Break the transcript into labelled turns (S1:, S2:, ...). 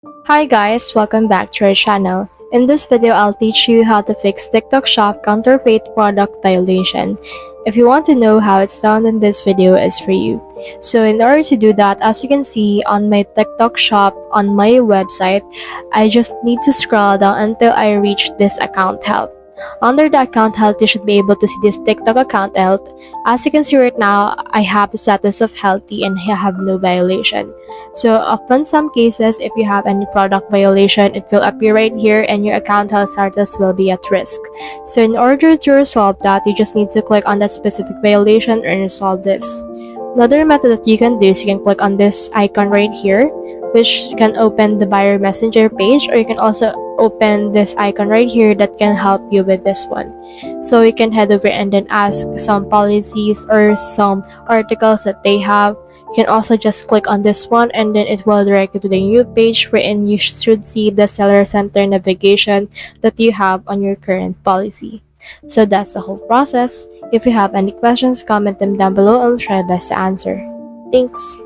S1: Hi guys, welcome back to our channel. In this video, I'll teach you how to fix TikTok Shop counterfeit product violation. If you want to know how it's done, then this video is for you. So in order to do that, as you can see on my TikTok Shop on my website, I just need to scroll down until I reach this account help. Under the account health, you should be able to see this TikTok account health. As you can see right now, I have the status of healthy and I have no violation. So often some cases, if you have any product violation, it will appear right here and your account health status will be at risk. So in order to resolve that, you just need to click on that specific violation and resolve this. Another method that you can do is you can click on this icon right here, which can open the buyer messenger page, or you can also open this icon right here that can help you with this one. So you can head over and then ask some policies or some articles that they have. You can also just click on this one and then it will direct you to the new page wherein you should see the seller center navigation that you have on your current policy. So that's the whole process. If you have any questions, comment them down below and I'll try best to answer. Thanks!